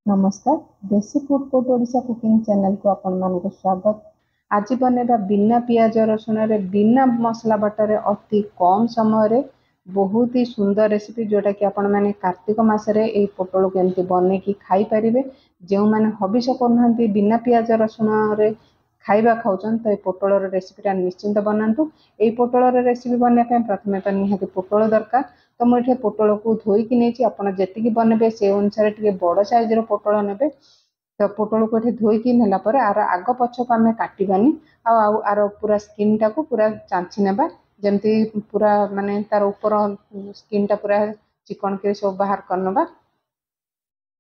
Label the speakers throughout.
Speaker 1: नमस्कार देसी food court Odisha cooking channel को आपण मानक स्वागत। आज बनेबा बिना पियाज रसुण रे बिना मसला बटारे अति कम समय रे बहुत ही सुंदर रेसिपी जोटा कि आपण माने कार्तिक मासरे ए पोटल को एमती बने की खाई परिबे। जो माने हबिष करनांती बिना पियाज रसुण रे खाइबा खाउछन तो ए पोटल रेसिपीटा निश्चिंत बनातु। ए पोटल रेसिपी बनने प्रथमे तो निहाती पोटल दरकार। तो मुझे पोटल को धोईकी नहीं आपड़ जी बनबे से अनुसार टे बड़ साइज पोटल ने। तो पोटल को ये धोईकी नालापर आर आग पछ को आम काटबानी आर पूरा स्किन टाक पूरा चांची नेबा जमती पूरा माने तार ऊपर स्किन टा पूरा चिकन के सब बाहर करनबा।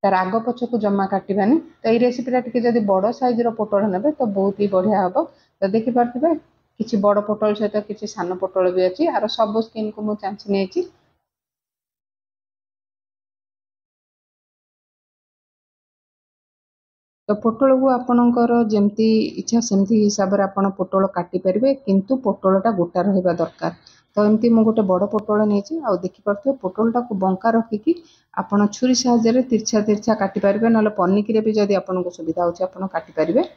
Speaker 1: तार आग पछ को जमा काटबानी। तो ये रेसिपीटा टी जब बड़ साइज पोटल ने तो बहुत ही बढ़िया हम। तो देखिपे किसी बड़ पोटल सहित किसी सान पोटल भी अच्छी आर सब स्किन को मुझे चांची नहीं। तो पोटल को आपणकर जमती इच्छा सेमती हिसाब से आपड़ पोटल काटी पारे किंतु पोटलटा गोटा रहा दरकार। तो एमती मुझे गोटे बड़ पोटल नहीं आ देखिपे पोटलटा को बंका रखिकी आपड़ छुरी साहाय्य तिरछा तिरछा काटी पारे ना पनिकी भी जदि आपको सुविधा हो काटिपारे।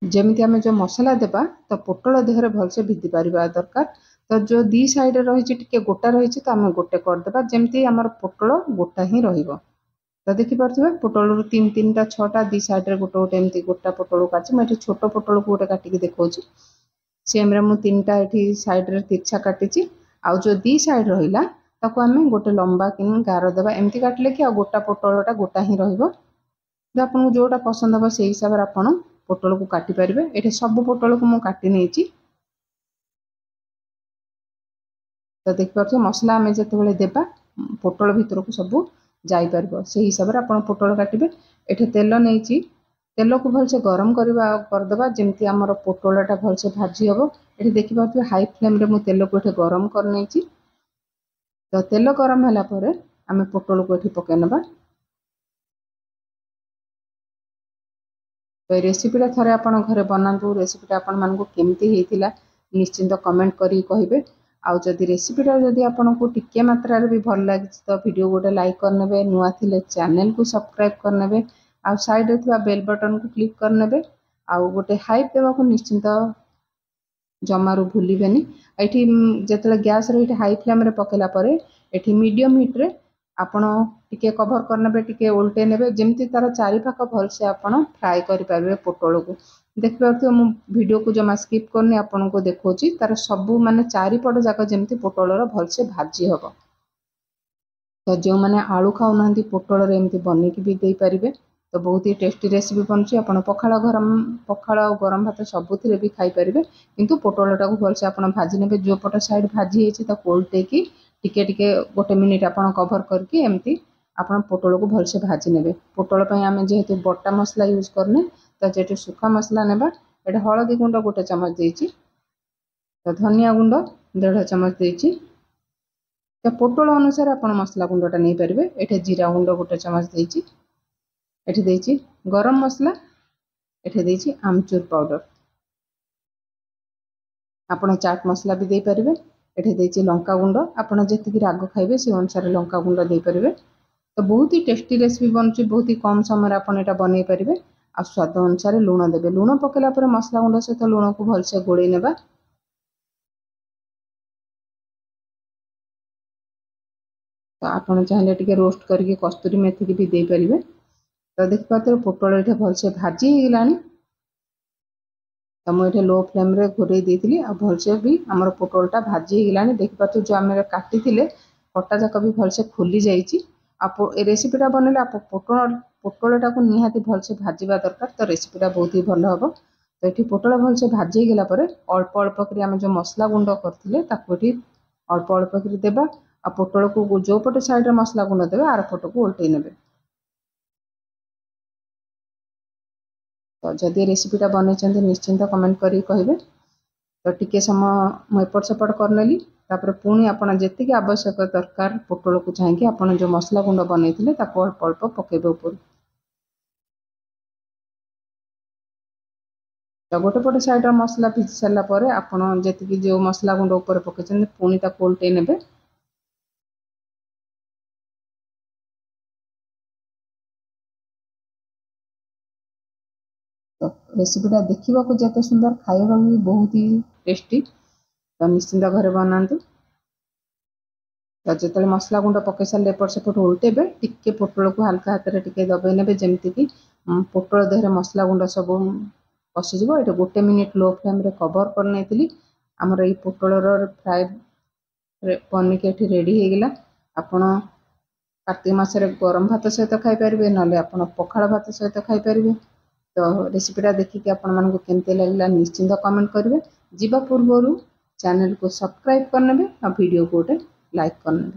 Speaker 1: जमी आम जो मसला देबा तो पोटल देहरे भलसे भिदी पार दरकार। तो जो दी साइड रही गोटा रही तो आम गोटे करदे जमती आम पोटल गोटा ही रहिबो। तो देखिपे पोटल तीन तीन टा छटा दी सैड्रे गोटे गोटे एमती गोटा पोटल काटी मुझे छोट पोटल को गोटे काटिक देखा सेम मुझे तीन टा ये सैड्रे तिरछा काटी आउ जो दी सैड रहा ताको आम गोटे लंबा कि गार देवा एमती काटिले कि गोटा पोटलटा गोटा ही आपको जोटा पसंद हम से हिसाब से आप पोटल को काटी पारे। ये सब पोटल को मुझे काटी नहीं। तो देखिए मसला आम जो देवा पोटल भितर को सब जापर से हिसाब से आप पोटल काटे। ये तेल नहीं तेल को भलसे गरम करदे जमती आमर पोटलटा भलसे भाजी हम। ये देखिपे हाई फ्लेम रे मुझे तेल को ये गरम कर नहीं। तो तेल गरम है आम पोटल को ये पकई नवा। तो रेसिपीटा थरे आपण घरे बनातु। रेसिपीटा आपण मानकु केमती हेतिला निश्चिंत कमेंट करी कहिबे। आउ जदि रेसिपीटा जदि आपको टिके मात्रा भी भल लगे तो वीडियो गोटे लाइक करने, नुआ थिले चैनल को सब्सक्राइब करने, आउ साइड रे थिबा बेल बटन को क्लिक करने, आउ गोटे हाइप देवा को निश्चिंत जमारू भूलिबेनी। एठी जेतले गैस रे हाई फ्लेम रे पकेला परे एठी मीडियम हीट रे आपण टिके कभर करने, टिके उल्टे नेबे जमती तार चारि पाख भलसे आपण फ्राए करि पारबे पोटल को। देखिपे मु वीडियो को जमा स्किप करनी आपन को देखौची तार सबू माने चारिपट जाक जमती पोटलर भलसे भाजी हम। तो जो मैंने आलू खाऊना पोटल एमती बनिकी भी दे पारे। तो बहुत ही टेस्टी रेसिपी बनची आप पखाल और गरम भात सबुथिरे भी खाई पारे। किंतु पोटलटा को भलसे आप भाजी ने जो पट साइड भाजी होती उल्टेकी टिके टिके गोटे मिनिट आप कभर करके एमती आप पोटल को भलसे भाजी ने। पोटल आम जेहेतु बटा मसला यूज करने तो जे सुखा मसला नेबा। ये हलदी गुंड गोटे चमच देती, तो धनिया गुंड 1.5 चमच देती। तो पोटल अनुसार आप मसला गुंडा नहीं पारे। ये जीरा गुंड गोटे चमच देती, ये देती गरम मसला, ये देती आमचूर पाउडर, आपड़ चाट मसला भी दे पारे। ये देती लंका गुंड, आपड़ जी राग खाइबे से अनुसार लंका गुंड दे पारे। तो बहुत ही टेस्टी रेसिपी बनची। बहुत ही कम समय आप बन पारे। आ स्वाद अनुसार लुण देवे। लुण पकेला पर मसला गुंड सहित लुण को भलसे गोड़े नेबा। तो आपड़ चाहिए टिके रोस्ट करके कस्तूरी मेथी भी दे पारे। तो देखिए पोटल ये भलसे भाजी होगा। तो मुझे लो फ्लेम रे घोड़े देती आ भलसे भी आमर पोटलटा भाजी होगा। देखिए जो आम काटी कटा जाक भी भलसे खोली जाइए। आप रेसिपीटा बनने आप पोटलटा को निहाती भलसे भाजवा दरकार। तो रेसिपीटा बहुत ही भल हम। तो ये पोटल भलसे भाजी गला अल्प अल्प कर जो मसला गुंड करते अल्प अल्प कर देवा। आ पोटल को जो पटे साइड मसला गुंड देवे आर पट को उल्टे ने। तो जदि रेसिपीटा बनई निश्चिंत कमेंट करी कहिबे। तो टिके समय मुझे एपट सेपट करनेली तापर पुणी आपड़ जी आवश्यक दरकार पोटल को चाहिए आप जो मसला गुंड बनई अल्प अल्प पकेबे ऊपर। तो गोटे पटे साइड मसला भिजी सारापर आपड़ जी जो मसला गुंड उपर पकई पुणी उल्टे ने। तो रेसिपीटा देखा जिते सुंदर खाइबा भी बहुत ही टेस्टी। तो निश्चिंत घरे बनातु। तो जो मसला गुंड पकई सारे एपट सेपट उल्टेबे टिके पोटल को हल्का हाथ में टिके दबे ने जमीक पोटल देहरे मसला गुंड सब पशिज। ये 1 मिनिट लो फ्लेम रे कवर कर नहीं आमर ये पोटलर फ्राए पनिक ये रेडी हो गला। आपण कार्तिक मासरे गरम भात सहित खाई पारे ना आप पखाड़ भात सहित खाई पारे। तो रेसिपीटा देखिए आपण मानक केमती लगला निश्चिंत कमेंट करेंगे। जीवा पूर्व चैनल को सब्सक्राइब करने और वीडियो को गोटे लाइक करने।